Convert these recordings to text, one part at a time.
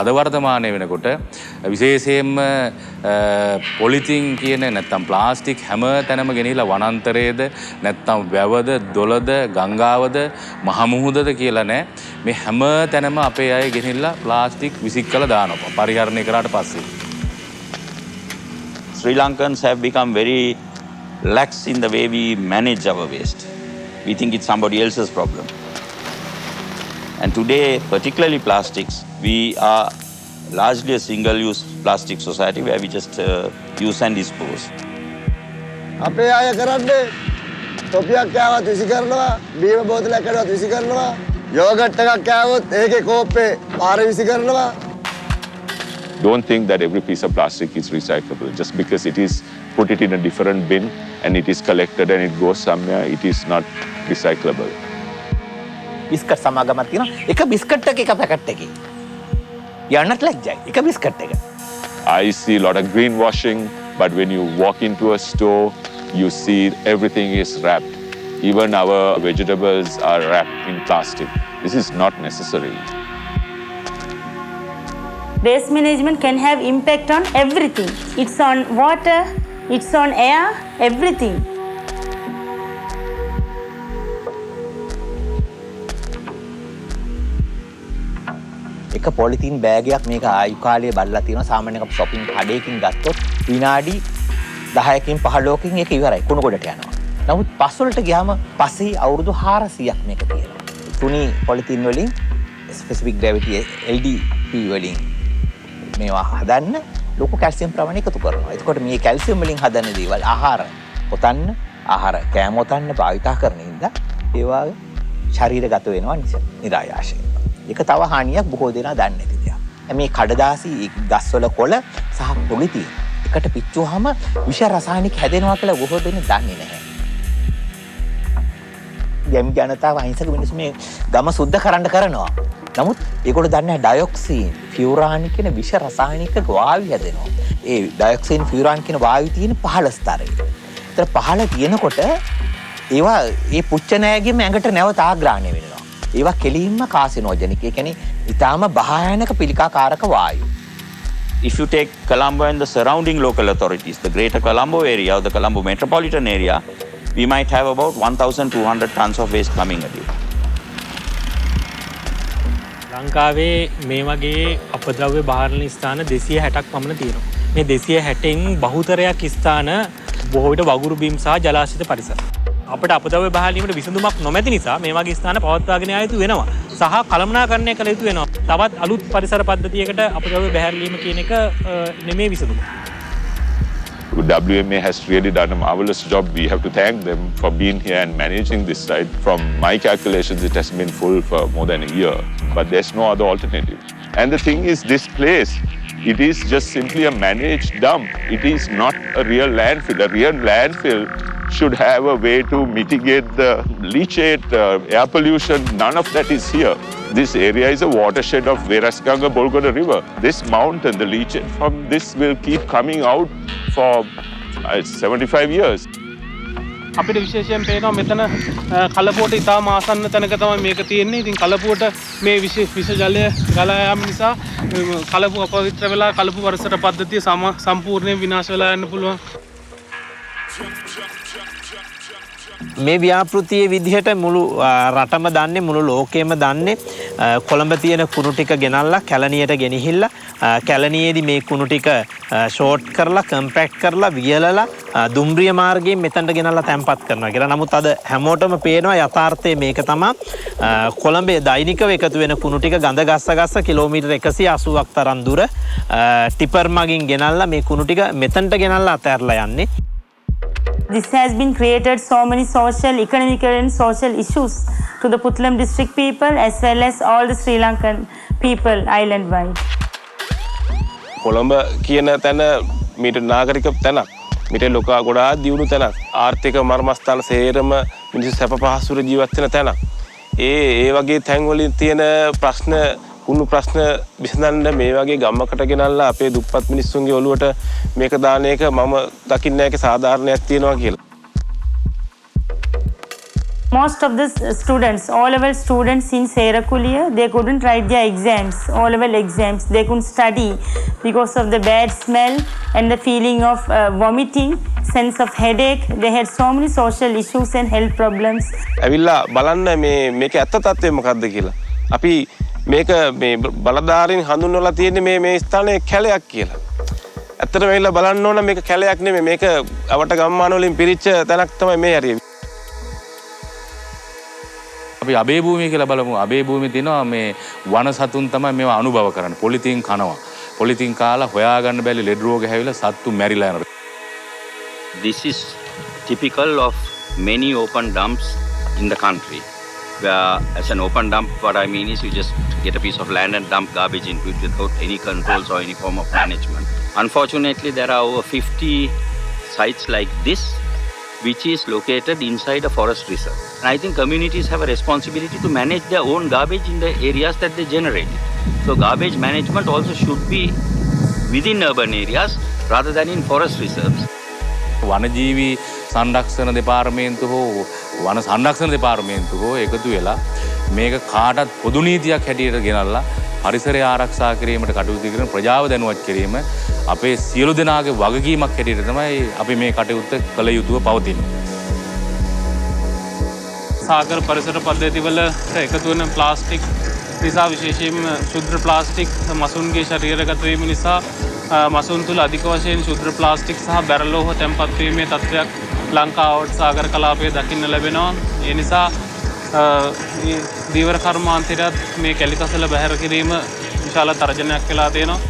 අද වර්තමානයේ වෙනකොට විශේෂයෙන්ම පොලිතින් කියන නැත්නම් ප්ලාස්ටික් හැම තැනම ගෙනිහිලා වනාන්තරයේද නැත්නම් වැවද දොළද ගංගාවද මහ මුහුදද කියලා නෑ. මේ හැම තැනම අපේ අය ගෙනිහිලා ප්ලාස්ටික් විසිකලා දානවා පරිහරණය කරාට පස්සේ. Sri Lankans have become very lax in the way we manage our waste. We think it's somebody else's problem. And today, particularly plastics, we are largely a single-use plastic society where we just use and dispose. අපේ අය කරන්නේ තොපියක් කෑවත් විසි කරනවා, බීම බෝතලයක් කෑවත් විසි කරනවා, yoghurt එකක් කෑවොත් ඒකේ කෝප්පේ පාරේ විසි කරනවා. Don't think that every piece of plastic is recyclable. Just because it is put it in a different bin and it is collected and it goes somewhere, it is not recyclable. Biscuit සමාගමක් තියෙනවා. එක biscuit එක packet එකේ. යන්නත් ලැජ්ජයි. එක biscuit එක. I see a lot of greenwashing, but when you walk into a store, you see everything is wrapped. Even our vegetables are wrapped in plastic. This is not necessary. Waste management can have impact on everything. It's on water, it's on air, everything. එක polythene බෑගයක් මේක ආයු කාලය බලලා තියෙනවා. සාමාන්‍යයෙන් අපි shopping කඩේකින් ගත්තොත් විනාඩි 10කින් 15කින් ඒක ඉවරයි කුණු ගොඩට යනවා. නමුත් පස් වලට ගියාම පස්සේ අවුරුදු 400ක් මේක තියෙනවා. තුනි පොලිතින් වලින් specific gravity LDP වලින් මේවා හදන්න ලොකු කැල්සියම් ප්‍රමාණය එකතු කරනවා. එතකොට මේ කැල්සියම් වලින් හදන දේවල් ආහාර ඔතන්න ආහාර කෑම ඔතන්න භාවිතා කරන ඉඳ ඒවා ශරීරගත වෙනවා නිරායාසයෙන්. ඒක තව හානියක් බොහෝ දෙනා දන්නේ නැති දෙයක්. මේ කඩදාසි ගස්වල කොළ සහ පොලිතින් එකට පිච්චුවාම විෂ රසායනික හැදෙනවා කියලා බොහෝ දෙනෙක් දන්නේ නැහැ. යම් ජනතාව අහිංසක මිනිස්සු මේ ගම සුද්ධ කරනවා. නමුත් ඒගොල්ලෝ දන්නේ ඩයොක්සින්, ෆියුරාන් කියන විෂ රසායනික වායු හැදෙනවා. ඒ ඩයොක්සින්, ෆියුරාන් කියන වායු තියෙන පහළ ස්තරේ. ඒතර පහළ තියෙනකොට ඒවා ඒ පුච්චනෑගෙම ඇඟට නැවත ආග්‍රහණය වෙනවා. ඒවා කෙලින්ම කාසිනෝජනික්. ඒ කියන්නේ ඊටාම භයානක පිළිකාකාරක වායු. If you take Colombo and the surrounding local authorities, the greater Colombo area or the Colombo metropolitan area, we might have about 1,200 tons of waste coming a day. ලංකාවේ මේ වගේ අපද්‍රව්‍ය බාහිර ස්ථාන 260ක් පමණ තියෙනවා. මේ 260න් බහුතරයක් ස්ථාන බොහෝ විට වගුරු බිම් සහ ජලාශිත පරිසර. අපිට අපද්‍රව්‍ය බාහිර වීමට විසඳුමක් නොමැති නිසා මේ වගේ ස්ථාන පවත්වාගෙන යා යුතු වෙනවා. සහ කළමනාකරණය කළ යුතු වෙනවා. තවත් අලුත් පරිසර පද්ධතියකට අපද්‍රව්‍ය බාහිර වීම කියන එක නෙමෙයි විසඳුම. WMA has really done a marvelous job. We have to thank them for being here and managing this site. From my calculations, it has been full for more than a year, but there's no other alternative. And the thing is, this place, it is just simply a managed dump. It is not a real landfill. A real landfill should have a way to mitigate the leachate, air pollution. None of that is here. This area is a watershed of Verasganga Bolgoda River. This mountain, the leachate from this will keep coming out for 75 years. අපිට විශේෂයෙන් පේනවා මෙතන කලපුවට ඉතාම ආසන්න තැනක තමයි මේක තියෙන්නේ. ඉතින් කලපුවට මේ විෂ ජලය ගලා යාම නිසා කලපුව අපවිත්‍ර වෙලා කලපු පරිසර පද්ධතිය සම්පූර්ණයෙන් විනාශ වෙලා යන්න පුළුවන්. මේ ව්‍යාපෘතියේ විදිහට මුළු රටම දන්නේ මුළු ලෝකෙම දන්නේ කොළඹ තියෙන කුණු ටික ගෙනල්ලා කැලණියට ගෙනහිල්ලා කැලණියේදී මේ කුණු ටික ෂෝට් කරලා කම්පැක්ට් කරලා වියලලා දුම්රිය මාර්ගයෙන් මෙතනට ගෙනල්ලා තැම්පත් කරනවා කියලා. නමුත් අද හැමෝටම පේනවා යථාර්ථය මේක තමයි. කොළඹේ දෛනිකව එකතු වෙන කුණු ටික ගඳ ගස්ස කිලෝමීටර් 180ක් තරම් දුර ටිපර් මගින් ගෙනල්ලා මේ කුණු ටික මෙතනට ගෙනල්ලා අතහැරලා යන්නේ. This has been created so many social, economic and social issues to the Puttalam district people as well as all the Sri Lankan people island wide. Colombo කියන තැන මීට නාගරික තැනක්. මීට ලෝකා ගොඩාක් දියුණු තැනක්. ආර්ථික මර්මස්ථාන සේරම මිනිස්සු සැප පහසුර ජීවත් වෙන තැනක්. ඒ වගේ තැන් වලින් තියෙන ප්‍රශ්න කුණු ප්‍රශ්න විසඳන්න මේ වගේ ගම්මකට ගෙනල්ලා අපේ දුප්පත් මිනිස්සුන්ගේ ඔළුවට මේක දාන එක මම දකින්නේ නැහැ සාධාරණයක් තියනවා කියලා. Most of the students, O-level students in Serakulia, they couldn't write their exams, O-level exams. They couldn't study because of the bad smell and the feeling of vomiting, sense of headache. They had so many social issues and health problems. ඇවිල්ලා බලන්න මේක ඇත්ත තත්ත්වය මොකක්ද කියලා. අපි මේක මේ බලධාරීන් හඳුන්වලා තියෙන්නේ මේ ස්ථානයේ කැලයක් කියලා. ඇත්තටම ඇවිල්ලා බලන්න ඕන මේක කැලයක් නෙමෙයි. මේක අවට ගම්මාන වලින් පිරිච්ච තැනක් තමයි මේ හරිය. අපි අබේ භූමිය කියලා බලමු. අබේ භූමිය තියෙනවා මේ වන සතුන් තමයි මේවා අනුභව කරන්නේ. පොලිතින් කනවා. පොලිතින් කාලා හොයාගන්න බැරි ලෙඩ රෝග හැවිලා සත්තු මැරිලා යනවා. This is typical of many open dumps in the country. Where, as an open dump, what I mean is you just get a piece of land and dump garbage into it without any controls or any form of management. Unfortunately, there are over 50 sites like this, which is located inside a forest reserve. And I think communities have a responsibility to manage their own garbage in the areas that they generate. So garbage management also should be within urban areas rather than in forest reserves. වනජීවී සංරක්ෂණ දෙපාර්තමේන්තුව හෝ වන සංරක්ෂණ දෙපාර්තමේන්තුව හෝ එකතු වෙලා මේක කාටත් පොදු නීතියක් හැටියට ගෙනල්ලා පරිසරය ආරක්ෂා කිරීමට කටයුතු කරන ප්‍රජාව දැනුවත් කිරීම අපේ සියලු දෙනාගේ වගකීමක් හැටියට තමයි අපි මේ කටයුත්ත කළ යුතුව පවතින්නේ. සාගර පරිසර පද්ධතිවලට එකතු වෙන ප්ලාස්ටික් නිසා විශේෂයෙන්ම ශුද්ධ ප්ලාස්ටික් මසුන්ගේ ශරීරගත වීම නිසා මසුන් තුළ අධික වශයෙන් ශුද්ධ ප්ලාස්ටික් සහ බැරලෝහ තැන්පත් වීමේ තත්ත්වයක් ලංකාවට සාගර කලාපයේ දකින්න ලැබෙනවා. ඒ නිසා දීවර කර්මාන්තයටත් මේ කැලිකසල බැහැර කිරීම විශාල තර්ජනයක් වෙලා තියෙනවා.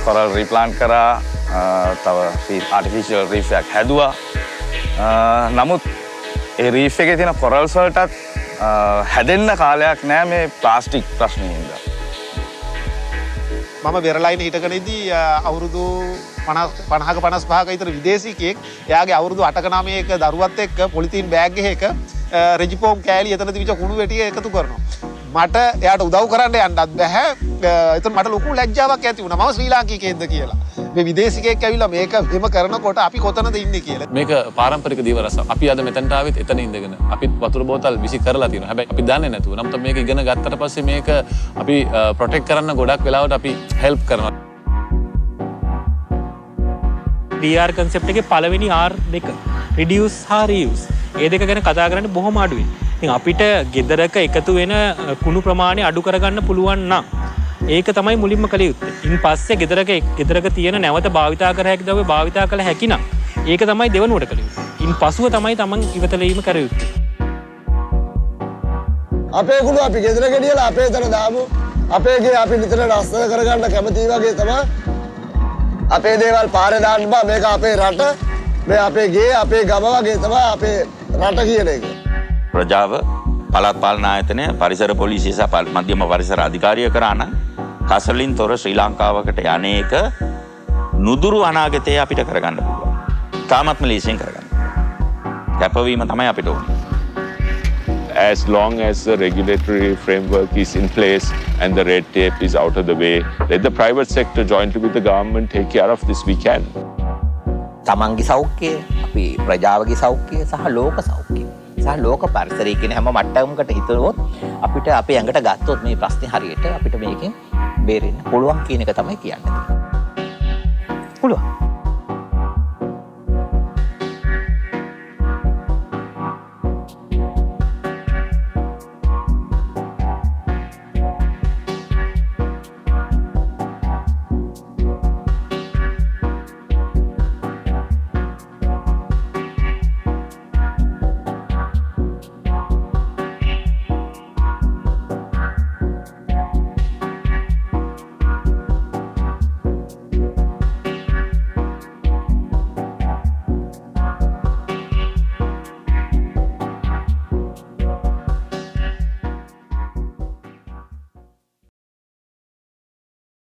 කොරල් රීප්ලාන්ට් කරා තව ආටිෆිෂියල් රීෆ් එකක් හැදුවා. නමුත් ඒ රීෆ් එකේ තියෙන කොරල්ස් වලටත් හැදෙන්න කාලයක් නෑ මේ ප්ලාස්ටික් ප්‍රශ්නේ හින්දා. මම වෙරළයින හිටගෙන ඉදී අවුරුදු 50ක 55ක විතර විදේශිකයෙක් එයාගේ අවුරුදු 8ක 9ක දරුවත් එක්ක පොලිතීන් බෑග් එකක රෙජිපෝම් කෑලි එතන තිබිච්ච කුණු වැටිය එකතු කරනවා. මට එයාට උදව් කරන්න යන්නත් බැහැ. එතන මට ලොකු ලැජ්ජාවක් ඇති වුණා. මම ශ්‍රී ලාංකිකයෙක්ද කියලා. මේ විදේශිකයෙක් ඇවිල්ලා මේක එහෙම කරනකොට අපි කොතනද ඉන්නේ කියලා. මේක පාරම්පරික දීව රස. අපි අද මෙතනට ආවෙත් එතන ඉඳගෙන. අපිත් වතුර බෝතල් විසි කරලා තියෙනවා. හැබැයි අපි දන්නේ නැතුව. නමුත් මේක ඉගෙන ගත්තට පස්සේ මේක අපි ප්‍රොටෙක්ට් කරන්න ගොඩක් වෙලාවට අපි හෙල්ප් කරනවා. DR concept එකේ පළවෙනි R දෙක reduce හා reuse. ඒ දෙක ගැන කතා කරන්නේ බොහොම අඩුයි. ඉතින් අපිට ගෙදරක එකතු වෙන කුණු ප්‍රමාණය අඩු කරගන්න පුළුවන් නම් ඒක තමයි මුලින්ම කළ යුත්තේ. ඉන් පස්සේ ගෙදරක තියෙන නැවත භාවිතා කර හැකි දව භාවිතා කළ හැකි නම් ඒක තමයි දෙවනුවට කළ යුත්තේ. ඉන් පසුව තමයි තමන් ඉවතලීම කර යුත්තේ. අපේ කුණු අපි ගෙදර ගෙනියලා අපේ තන දාමු. අපේ ගේ අපි නිතර රස්ස කරගන්න කැමති වගේ තමයි අපේ දේවල් පාරේ දාන්න බෑ. මේක අපේ රට. මේ අපේ ගේ අපේ ගම වගේ තමයි අපේ රට කියන එක. ප්‍රජාව පළාත් පාලන ආයතනය පරිසර පොලිසිය සහ මධ්‍යම පරිසර අධිකාරිය කරා නම් කසලින් තොර ශ්‍රී ලංකාවකට යන්නේක නුදුරු අනාගතය අපිට කරගන්න පුළුවන්. තාමත්ම ලේසියෙන් කරගන්න. කැපවීම තමයි අපිට ඕනේ. As long as the regulatory framework is in place and the red tape is out of the way, let the private sector jointly with the government take care of this we can. තමන්ගේ සෞඛ්‍යය, අපි ප්‍රජාවගේ සෞඛ්‍යය සහ ලෝක සෞඛ්‍යය සහ ලෝක පරිසරය කියන හැම මට්ටමකට හිතුවොත් අපිට අපේ ඇඟට ගත්තොත් මේ ප්‍රශ්නේ හරියට අපිට මේකෙන් බේරෙන්න පුළුවන් කියන එක තමයි කියන්නේ. පුළුවන්.